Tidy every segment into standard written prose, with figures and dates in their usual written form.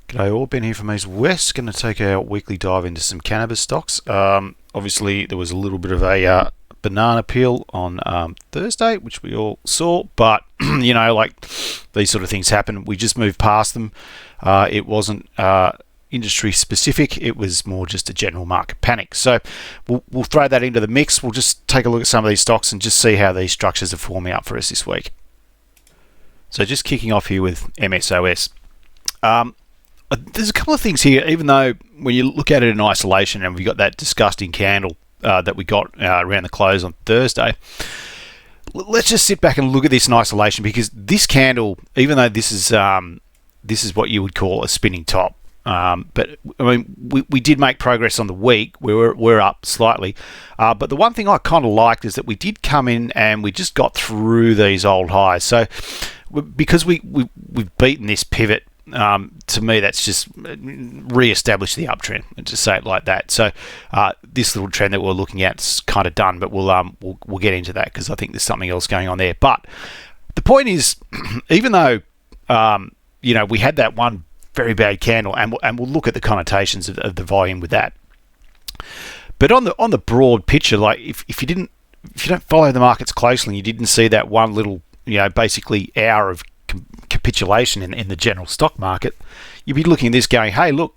G'day all, Ben here from East West. Going to take our weekly dive into some cannabis stocks. Obviously, there was a little bit of a banana peel on Thursday, which we all saw, but like these sort of things happen. We just moved past them. It wasn't industry specific, it was more just a general market panic. So we'll throw that into the mix. We'll just take a look at some of these stocks and just see how these structures are forming up for us this week. So just kicking off here with MSOS. There's a couple of things here, even though when you look at it in isolation, and we got that disgusting candle that we got around the close on Thursday, let's just sit back and look at this in isolation, because this candle, even though this is what you would call a spinning top, but I mean we did make progress on the week. We're up slightly, but the one thing I kind of liked is that we did come in and we just got through these old highs. So because we've beaten this pivot. To me, that's just re-establish the uptrend, and just say it like that. So this little trend that we're looking at is kind of done, but we'll get into that because I think there's something else going on there. But the point is, even though we had that one very bad candle, and we'll look at the connotations of the volume with that. But on the broad picture, like if you don't follow the markets closely, and you didn't see that one little basically hour of capitulation in the general stock market, you'd be looking at this going, hey, look,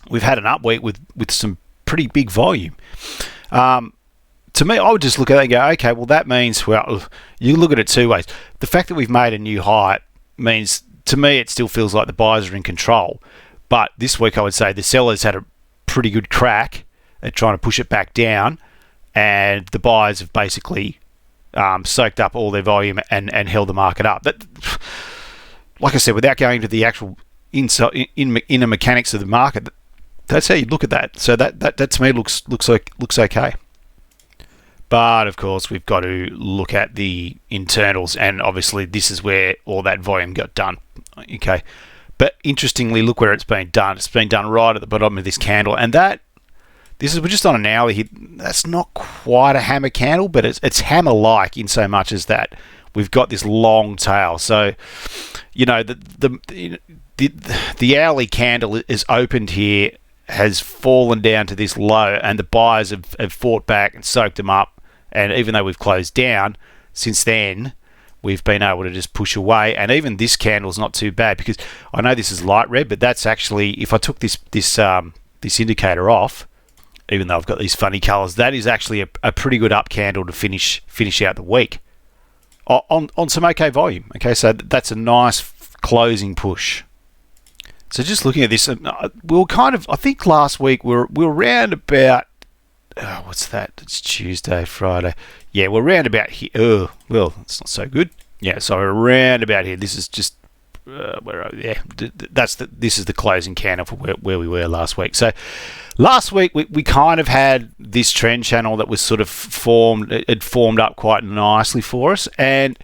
we've had an up week with some pretty big volume. To me, I would just look at it and go, okay, well, that means, well, you look at it two ways. The fact that we've made a new high means, to me, it still feels like the buyers are in control. But this week, I would say the sellers had a pretty good crack at trying to push it back down, and the buyers have basically soaked up all their volume and held the market up. That, like I said, without going into the actual inner mechanics of the market, that's how you look at that. So that to me looks okay. But of course, we've got to look at the internals, and obviously this is where all that volume got done. Okay, but interestingly, look where it's been done. It's been done right at the bottom of this candle, and we're just on an hourly here. That's not quite a hammer candle, but it's hammer-like in so much as that we've got this long tail. So, the hourly candle is opened here, has fallen down to this low, and the buyers have fought back and soaked them up. And even though we've closed down, since then, we've been able to just push away. And even this candle's not too bad, because I know this is light red, but that's actually, if I took this indicator off, even though I've got these funny colours, that is actually a pretty good up candle to finish out the week on some okay volume. Okay, so that's a nice closing push. So just looking at this, we were kind of, I think last week we were around about, what's that? It's Tuesday, Friday. Yeah, we're around about here. Well, it's not so good. Yeah, so we're around about here. This is just this is the closing candle for where we were last week. So last week we kind of had this trend channel that was sort of formed up quite nicely for us, and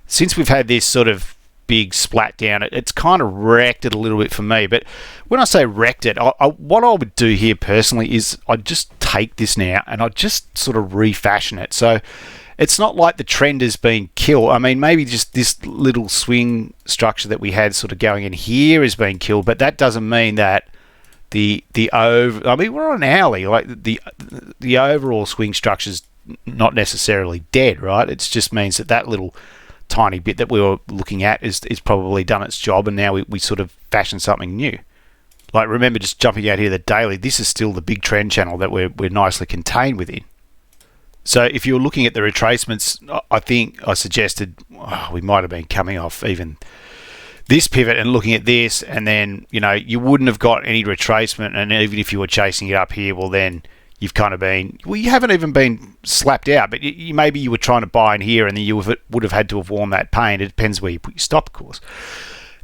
since we've had this sort of big splat down, it's kind of wrecked it a little bit for me. But when I say wrecked it, what I would do here personally is I'd just take this now and I'd just sort of refashion it. So it's not like the trend has been killed. I mean, maybe just this little swing structure that we had sort of going in here has been killed, but that doesn't mean that we're on an hourly, like the overall swing structure's not necessarily dead, right? It just means that little tiny bit that we were looking at is probably done its job, and now we sort of fashion something new. Like, remember, just jumping out here, the daily, this is still the big trend channel that we're nicely contained within. So if you're looking at the retracements, I think I suggested we might have been coming off even this pivot and looking at this, and then you wouldn't have got any retracement, and even if you were chasing it up here, well, then you've kind of been, well, you haven't even been slapped out, but maybe you were trying to buy in here, and then you would have had to have worn that pain. It depends where you put your stop, of course.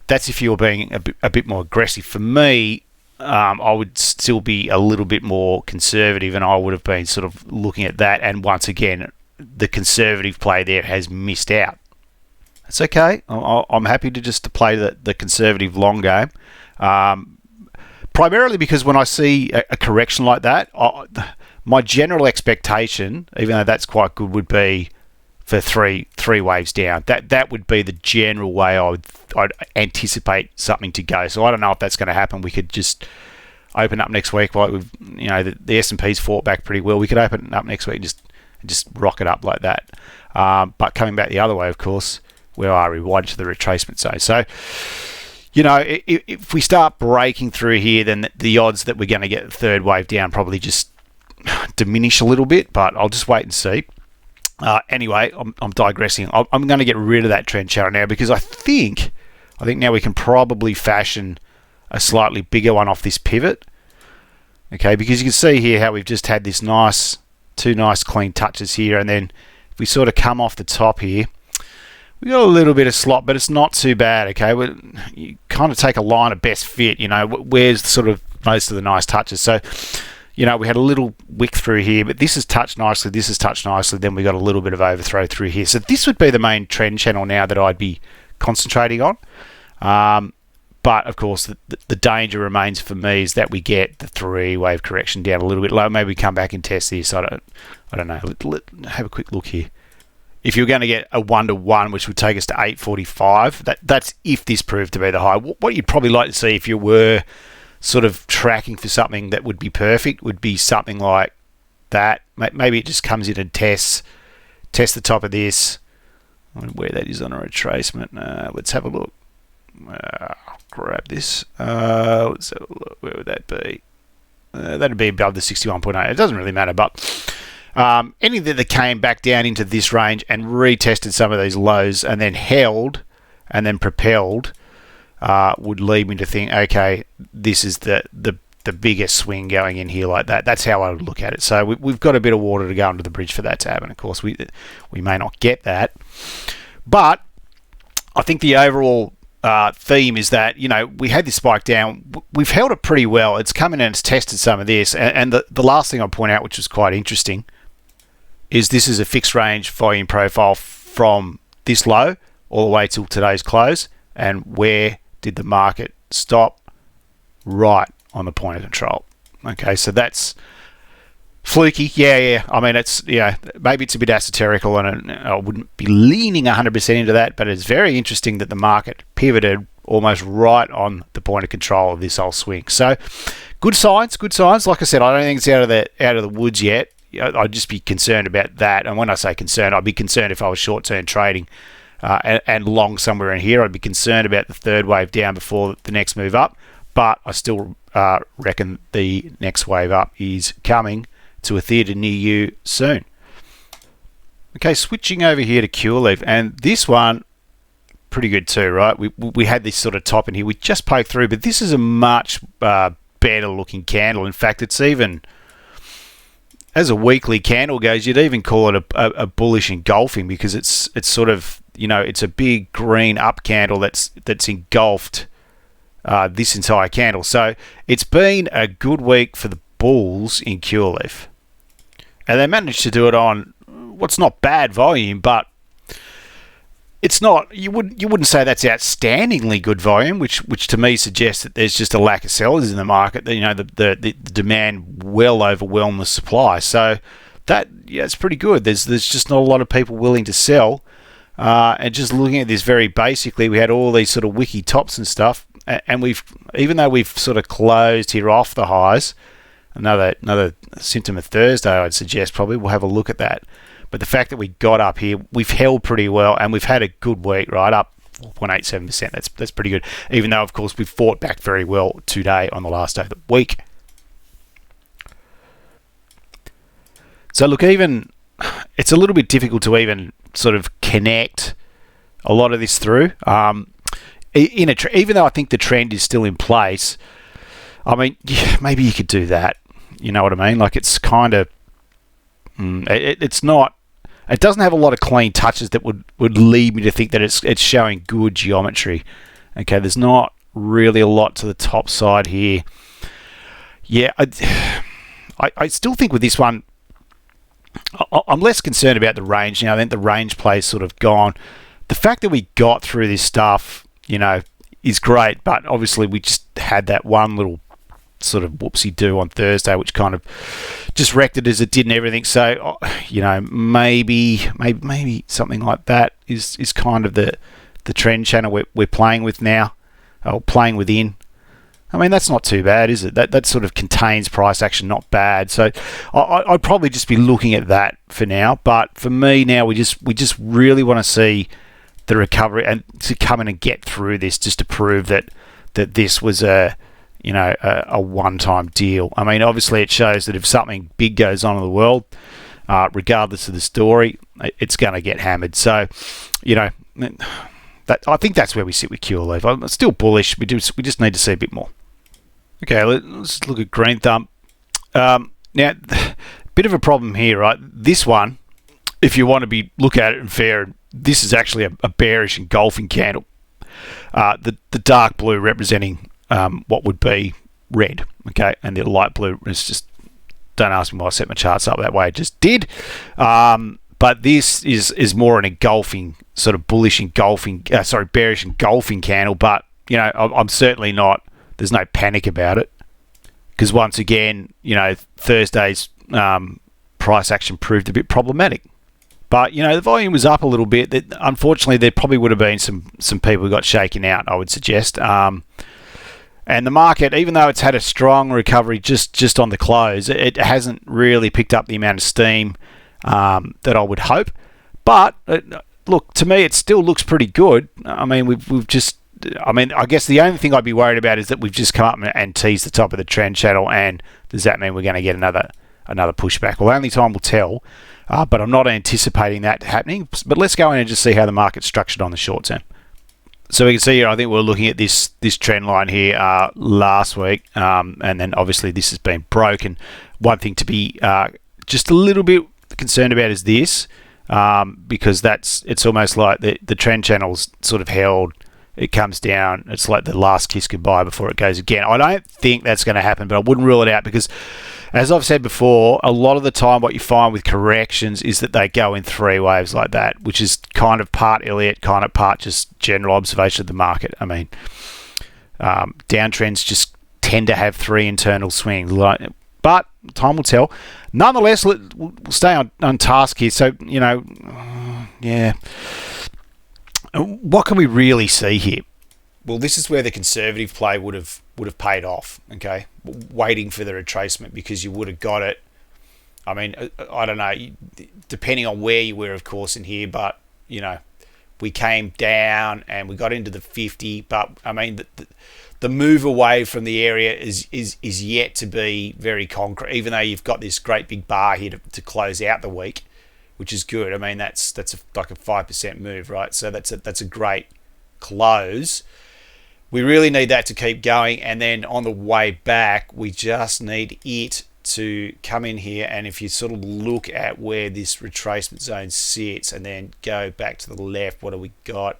That's if you were being a bit more aggressive. For me, I would still be a little bit more conservative, and I would have been sort of looking at that. And once again, the conservative play there has missed out. It's okay. I'm happy to just play the conservative long game. Primarily because when I see a correction like that, my general expectation, even though that's quite good, would be for three waves down. That would be the general way I'd anticipate something to go. So I don't know if that's going to happen. We could just open up next week, like we've, the S&P's fought back pretty well. We could open it up next week and just rock it up like that. But coming back the other way, of course, where are we? Wide to the retracement zone. So, if we start breaking through here, then the odds that we're going to get the third wave down probably just diminish a little bit, but I'll just wait and see. Anyway, I'm digressing. I'm going to get rid of that trend channel now, because I think now we can probably fashion a slightly bigger one off this pivot. Okay, because you can see here how we've just had this two nice clean touches here, and then if we sort of come off the top here, we got a little bit of slop, but it's not too bad. Okay, you kind of take a line of best fit. Where's sort of most of the nice touches. So, we had a little wick through here, but this has touched nicely. This has touched nicely. Then we got a little bit of overthrow through here. So this would be the main trend channel now that I'd be concentrating on. But of course, the danger remains for me is that we get the 3-wave correction down a little bit low. Maybe we come back and test this. I don't know. Let's have a quick look here. If you're going to get a 1-to-1, which would take us to 845, that's if this proved to be the high. What you'd probably like to see if you were sort of tracking for something that would be perfect would be something like that. Maybe it just comes in and tests the top of this. I wonder where that is on a retracement. Let's have a look. I'll grab this. Let's have a look. Where would that be? That'd be above the 61.8. It doesn't really matter, but anything that came back down into this range and retested some of these lows and then held and then propelled would lead me to think, okay, this is the biggest swing going in here like that. That's how I would look at it. So we've got a bit of water to go under the bridge for that to happen. Of course, we may not get that, but I think the overall theme is that we had this spike down. We've held it pretty well. It's come in and it's tested some of this, and the last thing I'll point out, which was quite interesting, is this is a fixed range volume profile from this low all the way till today's close. And where did the market stop? Right on the point of control. Okay, so that's fluky. Yeah. I mean, it's maybe it's a bit esoterical, and I wouldn't be leaning 100% into that, but it's very interesting that the market pivoted almost right on the point of control of this whole swing. So good signs. Like I said, I don't think it's out of the woods yet. I'd just be concerned about that. And when I say concerned, I'd be concerned if I was short-term trading and long somewhere in here. I'd be concerned about the third wave down before the next move up. But I still reckon the next wave up is coming to a theatre near you soon. Okay, switching over here to CURLF, and this one, pretty good too, right? We had this sort of top in here. We just poked through, but this is a much better looking candle. In fact, it's even, as a weekly candle goes, you'd even call it a bullish engulfing, because it's sort of, it's a big green up candle that's engulfed this entire candle. So it's been a good week for the bulls in CURLF, and they managed to do it on what's not bad volume, but it's not, you wouldn't say that's outstandingly good volume, which to me suggests that there's just a lack of sellers in the market. The demand well overwhelmed the supply. So that, it's pretty good. There's just not a lot of people willing to sell. And just looking at this very basically, we had all these sort of wicky tops and stuff, and even though we've sort of closed here off the highs, another symptom of Thursday, I'd suggest probably we'll have a look at that. But the fact that we got up here, we've held pretty well, and we've had a good week, right? Up 4.87%. That's pretty good. Even though, of course, we've fought back very well today on the last day of the week. So look, even it's a little bit difficult to even sort of connect a lot of this through. Even though I think the trend is still in place, I mean, yeah, maybe you could do that. You know what I mean? Like, it's kind of, it's not. It doesn't have a lot of clean touches that would lead me to think that it's showing good geometry. Okay, there's not really a lot to the top side here. Yeah, I still think with this one, I'm less concerned about the range now. I think the range play's sort of gone. The fact that we got through this stuff, is great, but obviously we just had that one little sort of whoopsie do on Thursday, which kind of just wrecked it as it did and everything. So, maybe something like that is kind of the trend channel we're playing with now, or playing within. I mean, that's not too bad, is it? That sort of contains price action, not bad. So I'd probably just be looking at that for now. But for me now, we just really want to see the recovery and to come in and get through this, just to prove that this was a one-time deal. I mean, obviously it shows that if something big goes on in the world, regardless of the story, it's going to get hammered. So, I think that's where we sit with CURLF. I'm still bullish. We just need to see a bit more. Okay, let's look at green thumb. Now, bit of a problem here, right? This one, if you want to look at it and fair, this is actually a bearish engulfing candle. The dark blue representing what would be red, okay, and the light blue is just, don't ask me why I set my charts up that way, it just did. But this is more an engulfing, sort of bearish engulfing candle. But I'm certainly not. There's no panic about it, because once again, Thursday's price action proved a bit problematic. But the volume was up a little bit. Unfortunately, there probably would have been some people who got shaken out, I would suggest. And the market, even though it's had a strong recovery just on the close, it hasn't really picked up the amount of steam that I would hope. But look, to me, it still looks pretty good. I mean, I guess the only thing I'd be worried about is that we've just come up and teased the top of the trend channel, and does that mean we're going to get another pushback? Well, only time will tell. But I'm not anticipating that happening. But let's go in and just see how the market's structured on the short term. So we can see here, I think we're looking at this trend line here last week, and then obviously this has been broken. One thing to be just a little bit concerned about is this, because it's almost like the trend channel's sort of held. It comes down. It's like the last kiss goodbye before it goes again. I don't think that's going to happen, but I wouldn't rule it out, because, as I've said before, a lot of the time what you find with corrections is that they go in three waves like that, which is kind of part Elliott, kind of part just general observation of the market. I mean, downtrends just tend to have three internal swings, but time will tell. Nonetheless, we'll stay on task here. So, yeah. What can we really see here? Well, this is where the conservative play would have paid off, okay? Waiting for the retracement, because you would have got it. I mean, I don't know, depending on where you were, of course, in here, but, we came down and we got into the 50, but, I mean, the move away from the area is yet to be very concrete, even though you've got this great big bar here to close out the week, which is good. I mean, that's like a 5% move, right? So that's a great close. We really need that to keep going, and then on the way back, we just need it to come in here. And if you sort of look at where this retracement zone sits, and then go back to the left, what do we got?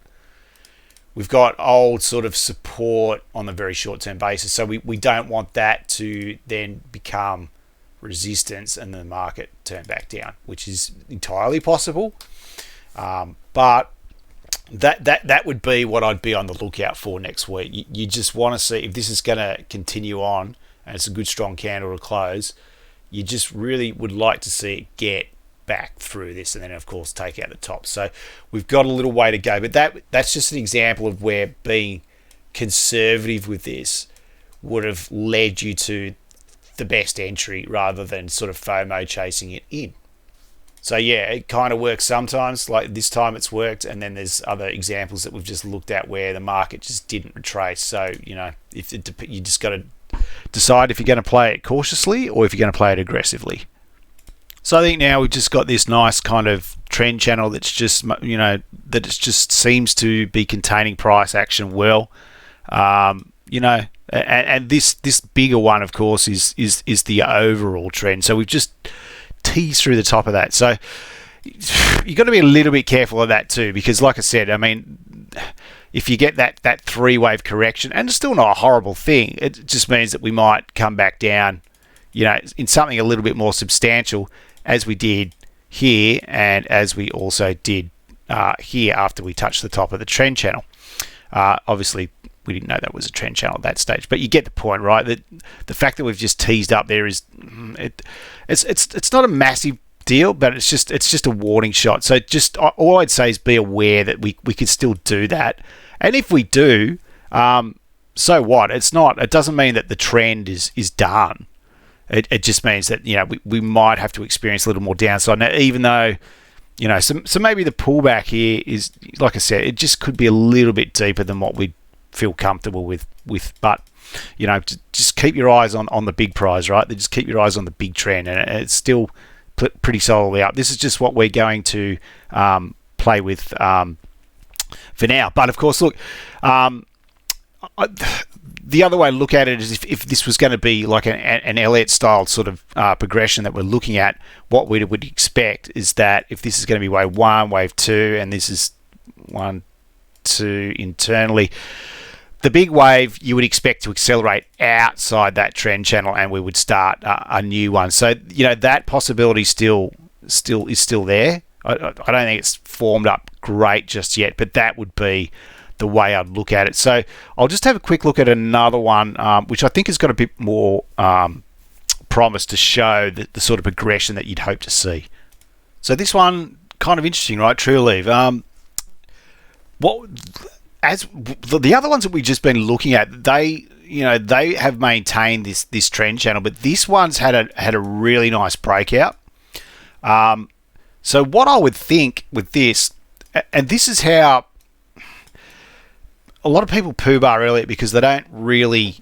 We've got old sort of support on the very short-term basis. So we don't want that to then become resistance and the market turn back down, which is entirely possible. But that would be what I'd be on the lookout for next week. You just want to see if this is going to continue on, and it's a good strong candle to close. You just really would like to see it get back through this, and then of course take out the top. So we've got a little way to go, but that's just an example of where being conservative with this would have led you to the best entry, rather than sort of FOMO chasing it in. So yeah, it kind of works sometimes. Like this time it's worked, and then there's other examples that we've just looked at where the market just didn't retrace. So you just got to decide if you're going to play it cautiously or if you're going to play it aggressively. So I think now we've just got this nice kind of trend channel that's just that it just seems to be containing price action well. And this bigger one, of course, is the overall trend. So we've just teased through the top of that. So you've got to be a little bit careful of that too, because like I said, I mean, if you get that three-wave correction, and it's still not a horrible thing, it just means that we might come back down, in something a little bit more substantial, as we did here, and as we also did here after we touched the top of the trend channel. Obviously, we didn't know that was a trend channel at that stage. But you get the point, right? That the fact that we've just teased up there is it's not a massive deal, but it's just a warning shot. So just all I'd say is be aware that we could still do that, and if we do, so what? It doesn't mean that the trend is done. It just means that we might have to experience a little more downside now, even though so maybe the pullback here is, like I said, it just could be a little bit deeper than what we feel comfortable with. But just keep your eyes on the big prize, right? Just keep your eyes on the big trend, and it's still pretty solidly up. This is just what we're going to play with for now. But of course, look, the other way to look at it is if this was going to be like an Elliott style sort of progression that we're looking at, what we would expect is that if this is going to be wave 1, wave 2, and this is 1, 2 internally, the big wave you would expect to accelerate outside that trend channel, and we would start a new one. So that possibility still is still there. I don't think it's formed up great just yet, but that would be the way I'd look at it. So I'll just have a quick look at another one, which I think has got a bit more promise to show the sort of progression that you'd hope to see. So this one, kind of interesting, right? TRUL. As the other ones that we've just been looking at, they have maintained this trend channel, but this one's had a really nice breakout. So what I would think with this, and this is how a lot of people poo-bar Elliott because they don't really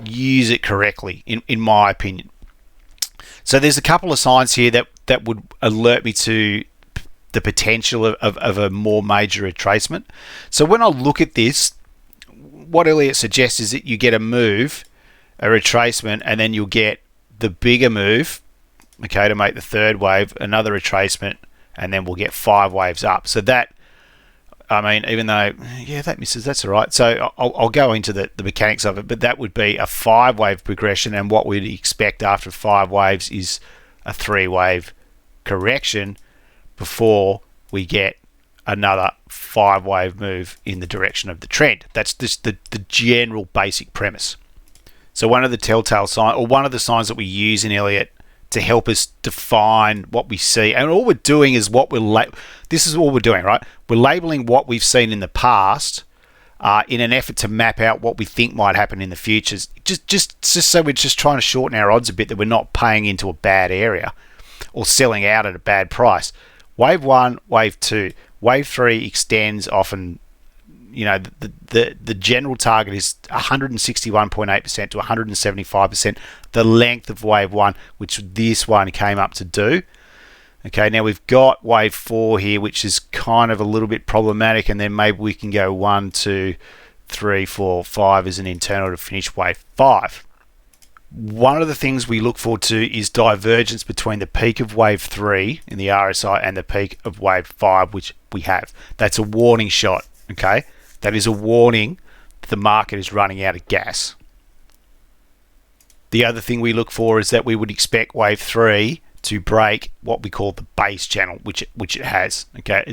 use it correctly, in my opinion. So there's a couple of signs here that would alert me to the potential of a more major retracement. So when I look at this, what Elliott suggests is that you get a move, a retracement, and then you'll get the bigger move, okay, to make the third wave, another retracement, and then we'll get 5 waves up. So that, I mean, even though, that misses, that's all right. So I'll go into the mechanics of it, but that would be a 5-wave progression, and what we'd expect after 5 waves is a 3-wave correction before we get another 5-wave move in the direction of the trend. That's just the general basic premise. So one of the telltale signs, or one of the signs that we use in Elliott to help us define what we see, and all we're doing is this is all we're doing, right? We're labeling what we've seen in the past in an effort to map out what we think might happen in the future. Just so we're just trying to shorten our odds a bit, that we're not paying into a bad area or selling out at a bad price. Wave 1, wave 2, wave 3 extends often. The general target is 161.8% to 175%, the length of wave 1, which this one came up to do. Okay, now we've got wave 4 here, which is kind of a little bit problematic, and then maybe we can go 1, 2, 3, 4, 5 as an internal to finish wave 5. One of the things we look forward to is divergence between the peak of wave 3 in the RSI and the peak of wave 5, which we have. That's a warning shot, okay? That is a warning that the market is running out of gas. The other thing we look for is that we would expect wave 3 to break what we call the base channel, which it has. Okay,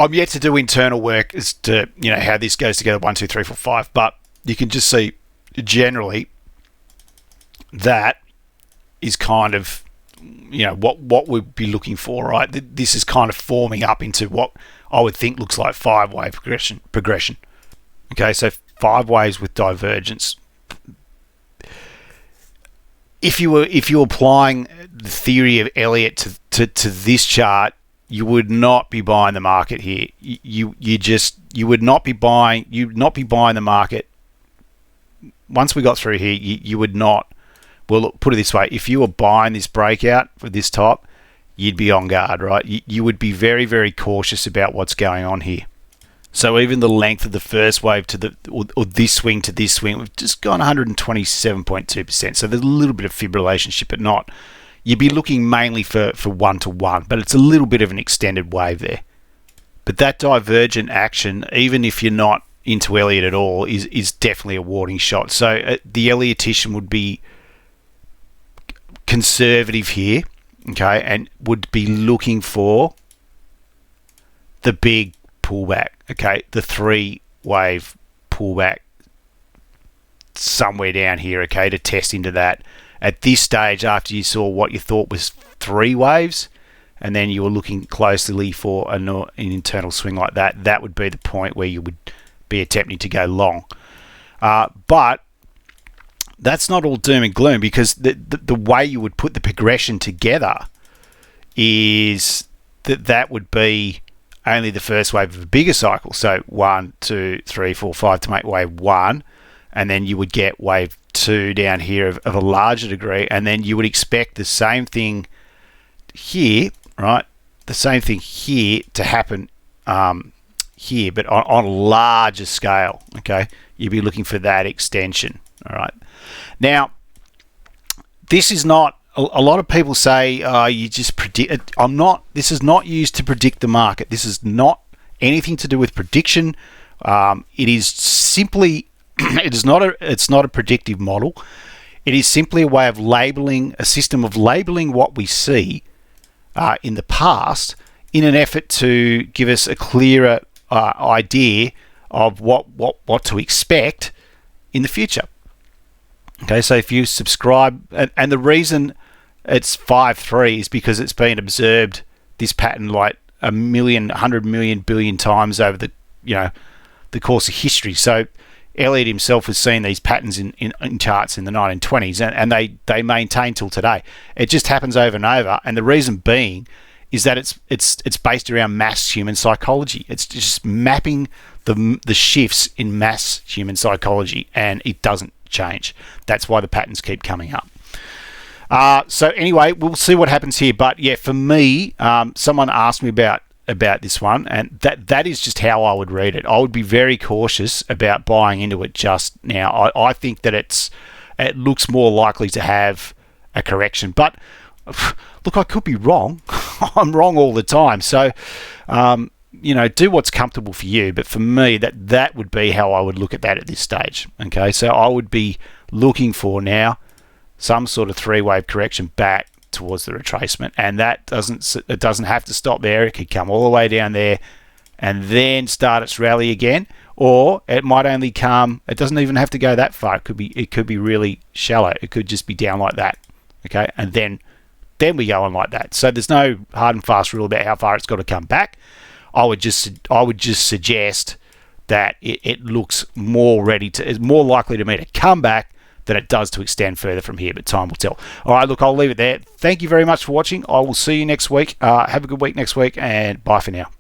I'm yet to do internal work as to how this goes together, 1, 2, 3, 4, 5, but you can just see generally that is kind of what we'd be looking for, right? This is kind of forming up into what I would think looks like 5-wave progression. Okay, so 5 waves with divergence. If you were applying the theory of Elliott to this chart, you would not be buying the market here. You would not be buying. You'd not be buying the market. Once we got through here, you would not. Well, look, put it this way: if you were buying this breakout for this top, you'd be on guard, right? You would be very, very cautious about what's going on here. So even the length of the first wave to or this swing to this swing, we've just gone 127.2%. So there's a little bit of fib relationship, but not. You'd be looking mainly for 1-to-1, but it's a little bit of an extended wave there. But that divergent action, even if you're not into Elliott at all, is definitely a warning shot. So the Elliottician would be conservative here, okay, and would be looking for the big pullback, okay, the 3 wave pullback somewhere down here, okay, to test into that. At this stage, after you saw what you thought was 3 waves, and then you were looking closely for an internal swing like that, that would be the point where you would be attempting to go long. But that's not all doom and gloom, because the way you would put the progression together is that would be only the first wave of a bigger cycle. So 1, 2, 3, 4, 5 to make wave 1, and then you would get wave 2 down here of a larger degree, and then you would expect the same thing here, right? The same thing here to happen here, but on a larger scale, okay? You'd be looking for that extension, all right? Now, this is not, a lot of people say, you just predict. This is not used to predict the market. This is not anything to do with prediction. It is simply, it's not a predictive model. It is simply a way of labeling, a system of labeling what we see in the past, in an effort to give us a clearer idea of what to expect in the future. Okay, so if you subscribe, and the reason it's 5-3 is because it's been observed, this pattern, like 1 million, 100 million, billion times over the course of history. So Elliott himself has seen these patterns in charts in the 1920s, and they maintain till today. It just happens over and over, and the reason being is that it's based around mass human psychology. It's just mapping the shifts in mass human psychology, and it doesn't change. That's why the patterns keep coming up. So anyway, we'll see what happens here. But yeah, for me, someone asked me about this one, and that is just how I would read it. I would be very cautious about buying into it just now. I think that it looks more likely to have a correction, but look, I could be wrong. I'm wrong all the time. So do what's comfortable for you. But for me, that would be how I would look at that at this stage. Okay, so I would be looking for now some sort of 3-wave correction back towards the retracement, and it doesn't have to stop there. It could come all the way down there and then start its rally again, or it might only come. It doesn't even have to go that far. It could be really shallow. It could just be down like that. Okay, and then we go on like that. So there's no hard and fast rule about how far it's got to come back. I would just suggest that it looks it's more likely to me to come back than it does to extend further from here, but time will tell. All right, look, I'll leave it there. Thank you very much for watching. I will see you next week. Have a good week next week, and bye for now.